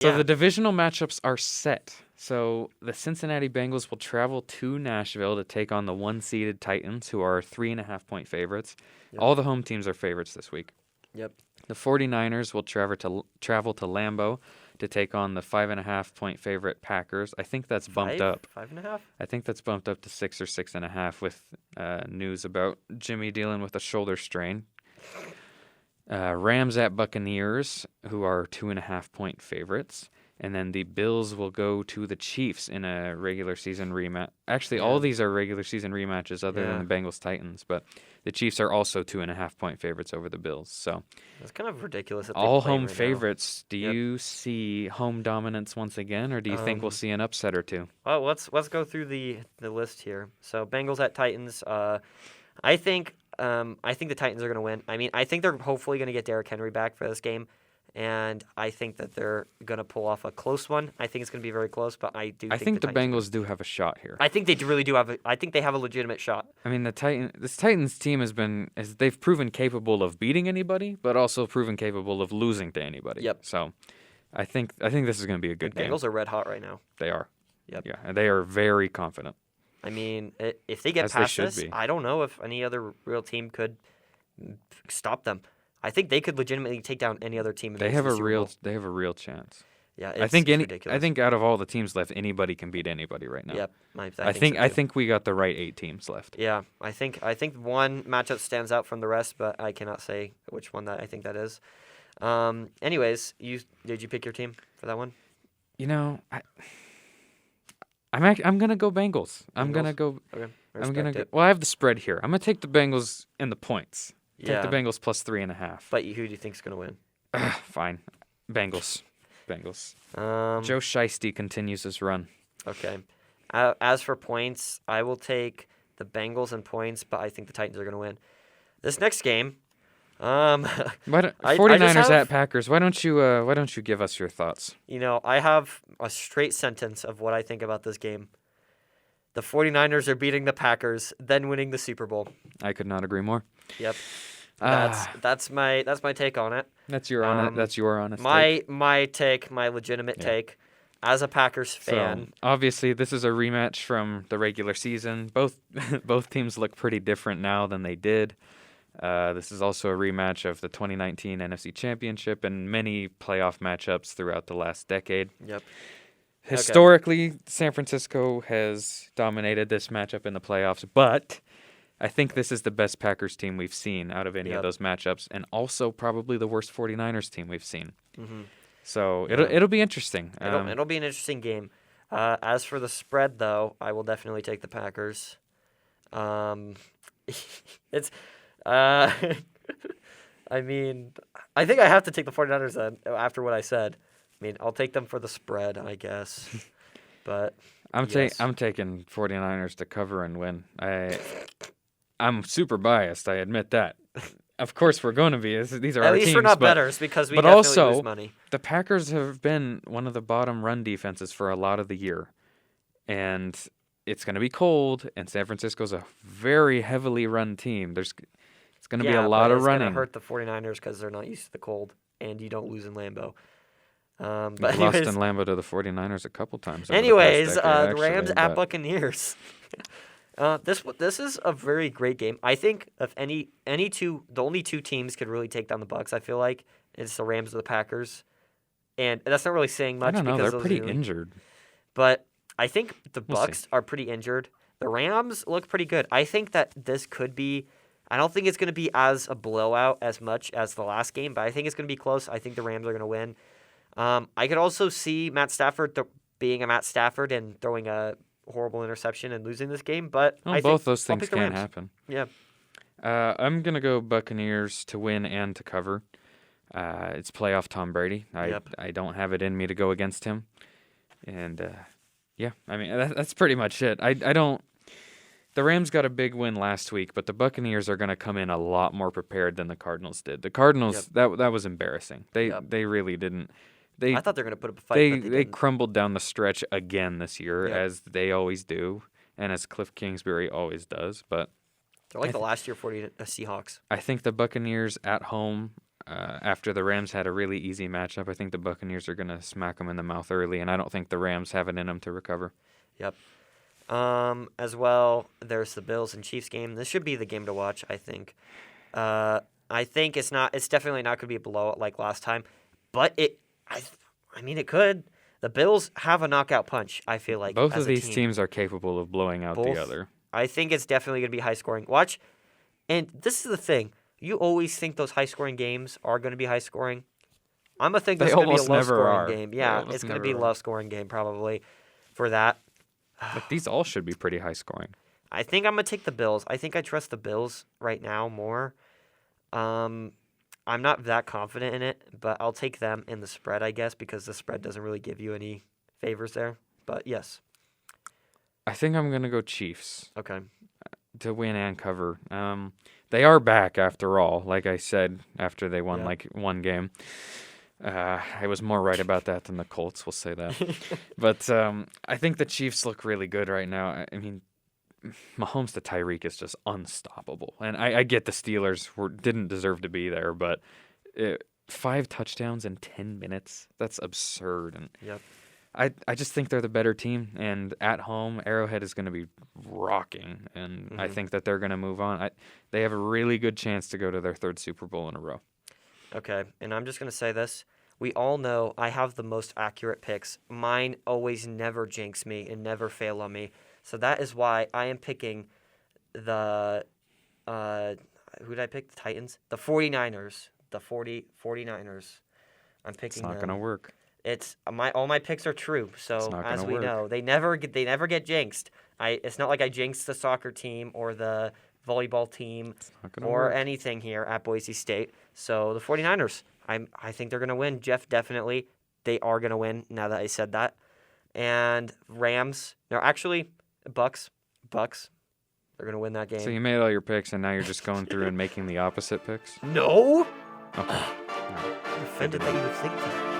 So the divisional matchups are set. So the Cincinnati Bengals will travel to Nashville to take on the one-seeded Titans, who are 3.5-point favorites. Yep. All the home teams are favorites this week. Yep. The 49ers will travel to Lambeau to take on the 5.5-point favorite Packers. I think that's bumped up. 5.5? I think that's bumped up to 6 or 6.5 with news about Jimmy dealing with a shoulder strain. Rams at Buccaneers, who are 2.5-point favorites. And then the Bills will go to the Chiefs in a regular season rematch. Actually, all these are regular season rematches other than the Bengals-Titans. But the Chiefs are also 2.5-point favorites over the Bills. So That's kind of ridiculous. That all they play home right favorites. Do you see home dominance once again, or do you think we'll see an upset or two? Well, let's go through the list here. So Bengals at Titans. I think the Titans are going to win. I mean, I think they're hopefully going to get Derrick Henry back for this game, and I think that they're going to pull off a close one. I think it's going to be very close, but I think the Bengals do have a shot here. I think they really do have. I think they have a legitimate shot. I mean, this Titans team they've proven capable of beating anybody, but also proven capable of losing to anybody. Yep. So, I think this is going to be a good game. Bengals are red hot right now. They are. Yep. Yeah, and they are very confident. I mean, if they get past this, I don't know if any other real team could stop them. I think they could legitimately take down any other team. They have a real chance. Yeah, I think ridiculous. I think out of all the teams left, anybody can beat anybody right now. Yep, I think we got the right 8 teams left. Yeah, I think one matchup stands out from the rest, but I cannot say which one that I think that is. Anyways, did you pick your team for that one? You know, I'm gonna go Bengals. I'm gonna go. Okay. Well, I have the spread here. I'm gonna take the Bengals in the points. Yeah. Take the Bengals plus 3.5. But who do you think's gonna win? Fine, Bengals. Joe Shiesty continues his run. Okay. As for points, I will take the Bengals in points, but I think the Titans are gonna win. This next game, 49ers at Packers. Why don't you give us your thoughts? You know, I have a straight sentence of what I think about this game. The 49ers are beating the Packers, then winning the Super Bowl. I could not agree more. Yep. That's my take on it. That's your honest take. My legitimate take as a Packers fan. So, obviously this is a rematch from the regular season. Both teams look pretty different now than they did. This is also a rematch of the 2019 NFC Championship and many playoff matchups throughout the last decade. Yep. Historically, San Francisco has dominated this matchup in the playoffs, but I think this is the best Packers team we've seen out of any of those matchups, and also probably the worst 49ers team we've seen. Mm-hmm. So it'll be interesting. It'll be an interesting game. As for the spread, though, I will definitely take the Packers. It's... I mean, I think I have to take the 49ers then, after what I said. I mean, I'll take them for the spread, I guess. But I'm taking 49ers to cover and win. I'm super biased, I admit that. Of course we're going to be. These are our teams. At least we're not bettors because we definitely lose money. The Packers have been one of the bottom run defenses for a lot of the year. And it's going to be cold, and San Francisco's a very heavily run team. It's going to be a lot of running. It's going to hurt the 49ers because they're not used to the cold, and you don't lose in Lambeau. But lost in Lambeau to the 49ers a couple times. Anyways, the Rams at Buccaneers. This is a very great game. I think if the only two teams could really take down the Bucs, I feel like, it's the Rams or the Packers. And that's not really saying much. I don't know. They're pretty injured. But I think the Bucs are pretty injured. The Rams look pretty good. I think that this could be... I don't think it's going to be as a blowout as much as the last game, but I think it's going to be close. I think the Rams are going to win. I could also see Matt Stafford being a Matt Stafford and throwing a horrible interception and losing this game, but both those things can happen. Yeah. I'm going to go Buccaneers to win and to cover. It's playoff Tom Brady. I don't have it in me to go against him. And, I mean, that's pretty much it. I don't... The Rams got a big win last week, but the Buccaneers are going to come in a lot more prepared than the Cardinals did. The Cardinals, that was embarrassing. They really didn't... I thought they were going to put up a fight. They crumbled down the stretch again this year, as they always do, and as Cliff Kingsbury always does. But they're like the last year 40 Seahawks. I think the Buccaneers at home After the Rams had a really easy matchup, I think the Buccaneers are going to smack them in the mouth early, and I don't think the Rams have it in them to recover. Yep. As well, there's the Bills and Chiefs game. This should be the game to watch, I think. I think it's definitely not going to be a blowout like last time, but I mean, it could. The Bills have a knockout punch, I feel like. Both of these teams are capable of blowing out the other. I think it's definitely going to be high scoring. Watch, and this is the thing. You always think those high scoring games are going to be high scoring. I'm going to think this is going to be a low scoring game. Yeah, it's going to be a low scoring game probably for that. But these all should be pretty high scoring. I think I'm going to take the Bills. I think I trust the Bills right now more. I'm not that confident in it, but I'll take them in the spread, I guess, because the spread doesn't really give you any favors there. But yes. I think I'm going to go Chiefs. Okay. To win and cover. They are back after all, like I said, after they won one game. I was more right about that than the Colts, we'll say that. But I think the Chiefs look really good right now. I mean, Mahomes to Tyreek is just unstoppable. And I get the Steelers didn't deserve to be there, but 5 touchdowns in 10 minutes, that's absurd. And yep. I just think they're the better team. And at home, Arrowhead is going to be rocking. And I think that they're going to move on. They have a really good chance to go to their 3rd Super Bowl in a row. Okay, and I'm just going to say this. We all know I have the most accurate picks. Mine always never jinx me and never fail on me. So that is why I am picking the who did I pick? The Titans? The 49ers. The 49ers. I'm picking them. It's not going to work. It's all my picks are true. So as we know, they never get jinxed. It's not like I jinxed the soccer team or the volleyball team or anything here at Boise State. So the 49ers, I think they're going to win. Jeff, definitely, they are going to win now that I said that. And Rams, no, actually, Bucks, they're going to win that game. So you made all your picks, and now you're just going through and making the opposite picks? No! Okay. I'm offended that you would think that.